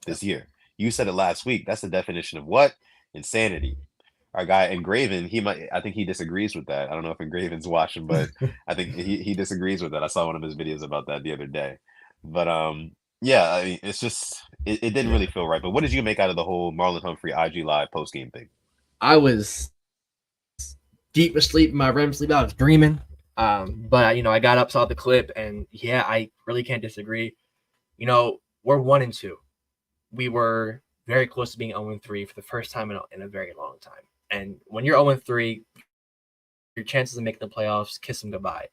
Yep. this year? You said it last week. That's the definition of what? Insanity. Our guy Engraven, I think he disagrees with that. I don't know if Engraven's watching, but I think he disagrees with that. I saw one of his videos about that the other day. But yeah, I mean, it's just it didn't Yeah. really feel right. But what did you make out of the whole Marlon Humphrey IG Live post game thing? I was deep asleep in my REM sleep. I was dreaming. But I got up, saw the clip, and yeah, I really can't disagree. We're 1-2. We were very close to being 0-3 for the first time in a very long time. And when you're 0-3, your chances of making the playoffs, kiss them goodbye.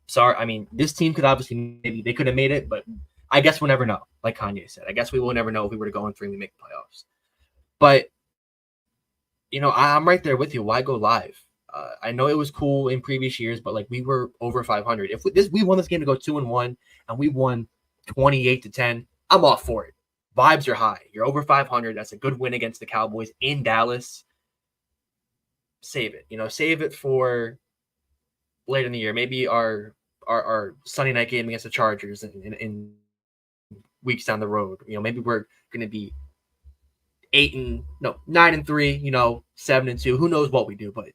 Sorry, I mean, this team could obviously maybe they could have made it, but I guess we'll never know. Like Kanye said, I guess we will never know if we were to go 0-3 and we make the playoffs. But I'm right there with you. Why go live? I know it was cool in previous years, but like we were over 500. If we won this game to go 2-1 and we won 28-10, I'm all for it. Vibes are high. You're over 500. That's a good win against the Cowboys in Dallas. Save it. Save it for later in the year. Maybe our Sunday night game against the Chargers in weeks down the road. Maybe we're going to be 9-3. 7-2. Who knows what we do? But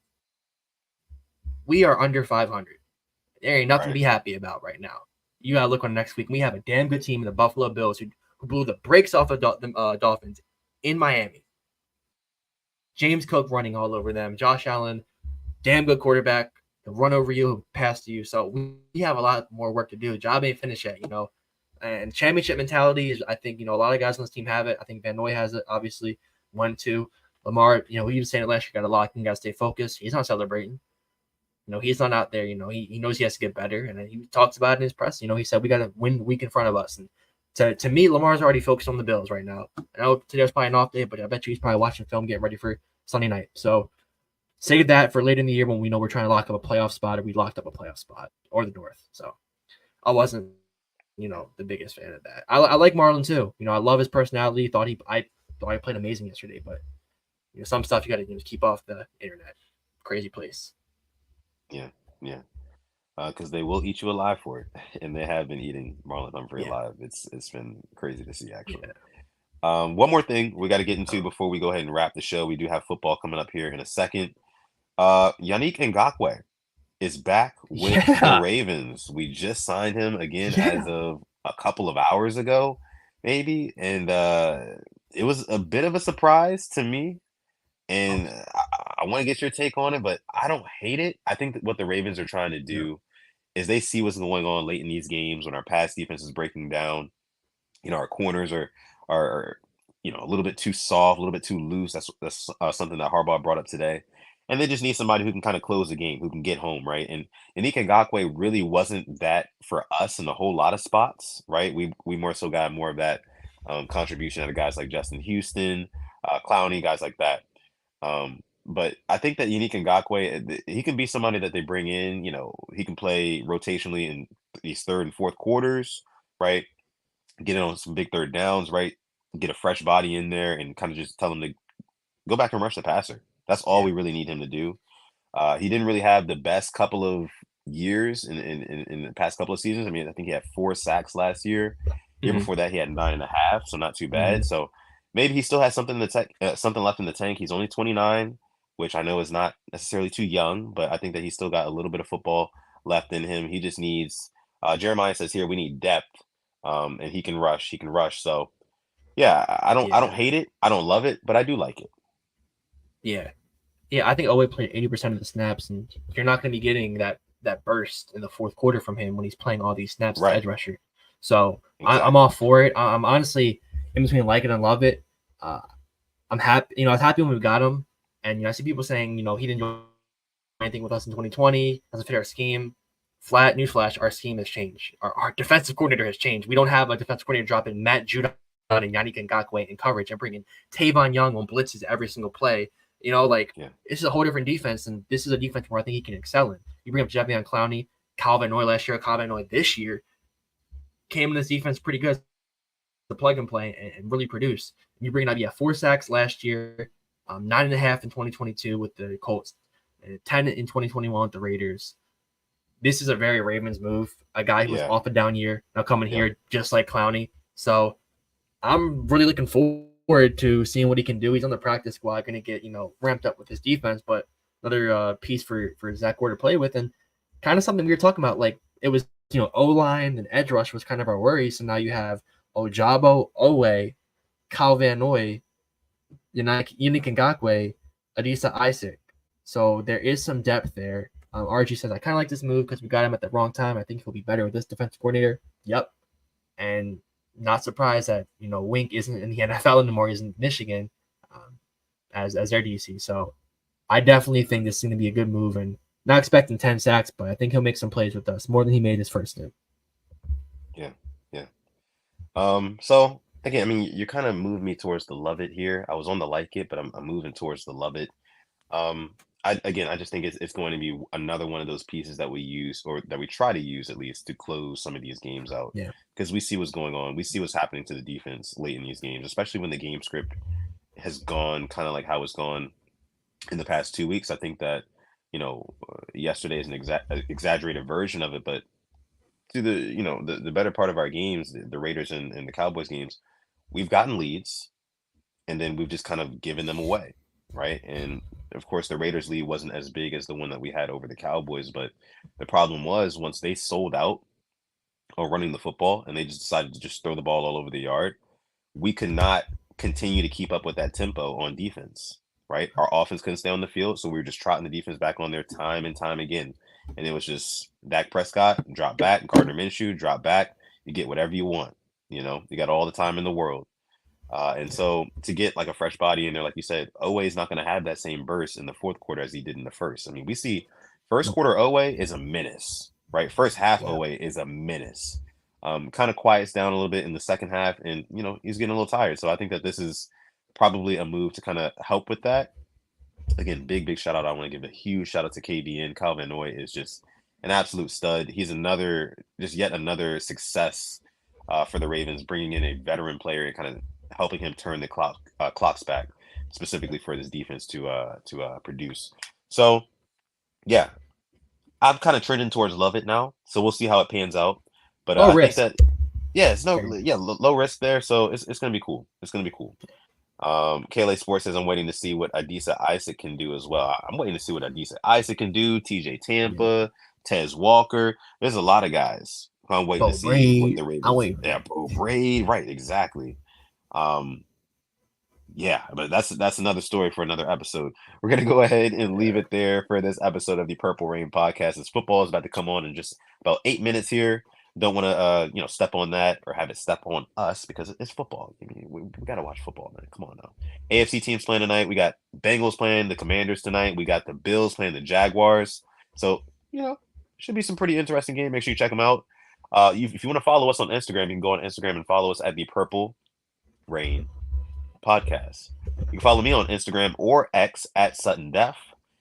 we are under 500. There ain't nothing to Right. be happy about right now. You gotta look on next week. We have a damn good team in the Buffalo Bills who blew the brakes off of the Dolphins in Miami. James Cook running all over them. Josh Allen, damn good quarterback. He'll run over you, he'll pass to you. So we have a lot more work to do. The job ain't finished yet, And championship mentality is, I think, a lot of guys on this team have it. I think Van Noy has it, obviously. 1-2. Lamar, he was saying it last year, got to lock in, got to stay focused. He's not celebrating. He's not out there. He knows he has to get better, and he talks about it in his press. He said we got to win the week in front of us. And to me, Lamar's already focused on the Bills right now. I know today's probably an off day, but I bet you he's probably watching film, getting ready for Sunday night. So save that for later in the year when we know we're trying to lock up a playoff spot, or we locked up a playoff spot, or the North. So I wasn't, the biggest fan of that. I like Marlon too. I love his personality. I thought he played amazing yesterday, but some stuff you got to keep off the internet. Crazy place. Yeah, yeah. Because they will eat you alive for it, and they have been eating Marlon Humphrey Yeah. alive. It's been crazy to see, actually. Yeah. One more thing we got to get into before we go ahead and wrap the show. We do have football coming up here in a second. Yannick Ngakoue is back with the Yeah. Ravens. We just signed him again Yeah. as of a couple of hours ago, maybe, and it was a bit of a surprise to me. And I want to get your take on it, but I don't hate it. I think that what the Ravens are trying to Yeah. do is they see what's going on late in these games when our pass defense is breaking down. Our corners are a little bit too soft, a little bit too loose. That's something that Harbaugh brought up today. And they just need somebody who can kind of close the game, who can get home, right? And Ike Ngakwe really wasn't that for us in a whole lot of spots, right? We more so got more of that contribution out of guys like Justin Houston, Clowney, guys like that. But I think that Yannick Ngakoue, he can be somebody that they bring in. He can play rotationally in these third and fourth quarters, right? Get in on some big third downs, right? Get a fresh body in there and kind of just tell him to go back and rush the passer. That's all Yeah. we really need him to do. He didn't really have the best couple of years in the past couple of seasons. I mean, I think he had 4 sacks last year. Year Mhm. before that, he had 9.5, so not too bad. Mhm. So maybe he still has something in the something left in the tank. He's only 29, which I know is not necessarily too young, but I think that he's still got a little bit of football left in him. He just needs. Jeremiah says here we need depth, and he can rush. He can rush. So Yeah, I don't Yeah, hate it. I don't love it, but I do like it. yeah, yeah. I think Owe played 80% of the snaps, and you're not going to be getting that burst in the fourth quarter from him when he's playing all these snaps as Right. edge rusher. So I'm all Exactly. for it. I'm honestly in between like it and love it. Uh, I'm happy. I was happy when we got him, and I see people saying he didn't do anything with us in 2020, doesn't fit our scheme. Flat newsflash: our scheme has changed. Our defensive coordinator has changed. We don't have a defensive coordinator dropping Matt Judon and Yannick Ngakoue in coverage and bringing Tavon Young on blitzes every single play. Yeah. This is a whole different defense, and this is a defense where I think he can excel in. You bring up Javion Clowney, Calvin Noy last year, Calvin Noy this year came in this defense pretty good, the plug and play and really produce. You bring up 4 sacks last year, 9.5 in 2022 with the Colts, 10 in 2021 with the Raiders. This is a very Ravens move. A guy who was Yeah. off a down year now coming Yep. here just like Clowney. So I'm really looking forward to seeing what he can do. He's on the practice squad, going to get ramped up with his defense, but another piece for Zach Gore to play with, and kind of something we were talking about. Like it was O line and edge rush was kind of our worry. So now you have Ojabo, Owe, Kyle Van Noy, Yannick Ngakoue, Adisa Isaac. So there is some depth there. RG says, I kind of like this move because we got him at the wrong time. I think he'll be better with this defensive coordinator. Yep. And not surprised that, Wink isn't in the NFL anymore. He's in Michigan as their DC. So I definitely think this is going to be a good move, and not expecting 10 sacks, but I think he'll make some plays with us more than he made his first game. Yeah. Yeah. So again, I mean, you kind of moved me towards the love it here. I was on the like it, but I'm moving towards the love it. I just think it's going to be another one of those pieces that we use, or that we try to use at least, to close some of these games out. Yeah. Because we see what's going on. We see what's happening to the defense late in these games, especially when the game script has gone kind of like how it's gone in the past 2 weeks. I think that, yesterday is an exaggerated version of it, but to the better part of our games, the Raiders and the Cowboys games, we've gotten leads, and then we've just kind of given them away, right? And of course, the Raiders lead wasn't as big as the one that we had over the Cowboys, but the problem was, once they sold out on running the football and they just decided to just throw the ball all over the yard, we could not continue to keep up with that tempo on defense, right? Our offense couldn't stay on the field, so we were just trotting the defense back on there time and time again. And it was just Dak Prescott, drop back, Gardner Minshew, drop back. You get whatever you want. You got all the time in the world. And so to get like a fresh body in there, like you said, Owe is not going to have that same burst in the fourth quarter as he did in the first. I mean, we see first quarter Owe is a menace, right? First half Owe is a menace. Kind of quiets down a little bit in the second half, and he's getting a little tired. So I think that this is probably a move to kind of help with that. Again, big shout out. I want to give a huge shout out to KBN. Kyle Van Noy is just an absolute stud. He's yet another success for the Ravens, bringing in a veteran player and kind of helping him turn the clocks back, specifically for this defense to produce. So, yeah, I'm kind of trending towards love it now. So we'll see how it pans out. But I think that it's low risk there. So it's gonna be cool. It's gonna be cool. KLA Sports says I'm waiting to see what Adisa Isaac can do as well. I'm waiting to see what Adisa Isaac can do. TJ Tampa, Tez Walker. There's a lot of guys who I'm waiting to see what the Ravens. Yeah, Bo Braid, right? Exactly. But that's another story for another episode. We're gonna go ahead and leave it there for this episode of the Purple Rain podcast. As football is about to come on in just about 8 minutes here. Don't want to step on that or have it step on us, because it's football. I mean, we got to watch football, man. Come on now. AFC teams playing tonight. We got Bengals playing the Commanders tonight. We got the Bills playing the Jaguars. So should be some pretty interesting game. Make sure you check them out. If you want to follow us on Instagram, you can go on Instagram and follow us at the Purple Rain podcast. You can follow me on Instagram or X at Sutton Def.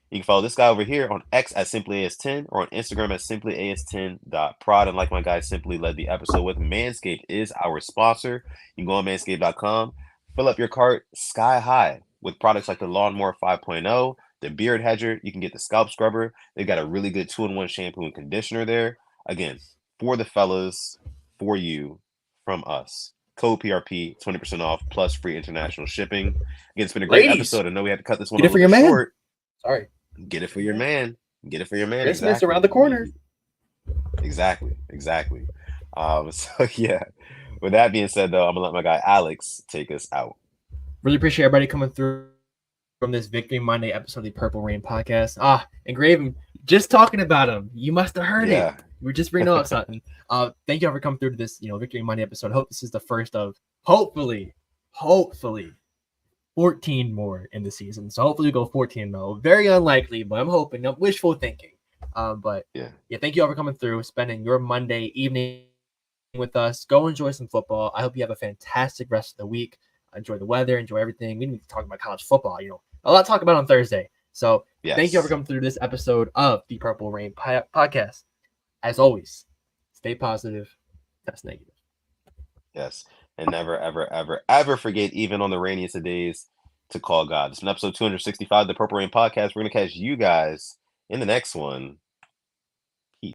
You can follow this guy over here on X at SimplyAS10 or on Instagram at simplyas10.prod. And like my guy Simply led the episode with, Manscaped is our sponsor. You can go on manscaped.com, fill up your cart sky high with products like the Lawnmower 5.0, the Beard Hedger. You can get the Scalp Scrubber. They've got a really good 2-in-1 shampoo and conditioner there. Again, for the fellas, for you, from us. Code PRP, 20% off plus free international shipping. Again, it's been a great episode. I know we had to cut this one a little short. Sorry. Get it for your man. Get it for your man. Christmas around the corner. Exactly. So yeah, With that being said, though, I'm gonna let my guy Alex take us out. Really appreciate everybody coming through from this Victory Monday episode of the Purple Rain podcast. And Graven, just talking about him, you must have heard it. We're just bringing up Sutton. Thank you all for coming through to this, Victory Monday episode. Hope this is the first of hopefully 14 more in the season. So hopefully we go 14-0. Very unlikely, but I'm hoping. Wishful thinking. But thank you all for coming through, spending your Monday evening with us. Go enjoy some football. I hope you have a fantastic rest of the week. Enjoy the weather, enjoy everything. We need to talk about college football, a lot to talk about on Thursday. So thank you all for coming through this episode of the Purple Rain podcast. As always, stay positive, test negative. Yes. And never, ever, ever, ever forget, even on the rainiest of days, to call God. It's been episode 265 of the Purple Rain podcast. We're going to catch you guys in the next one.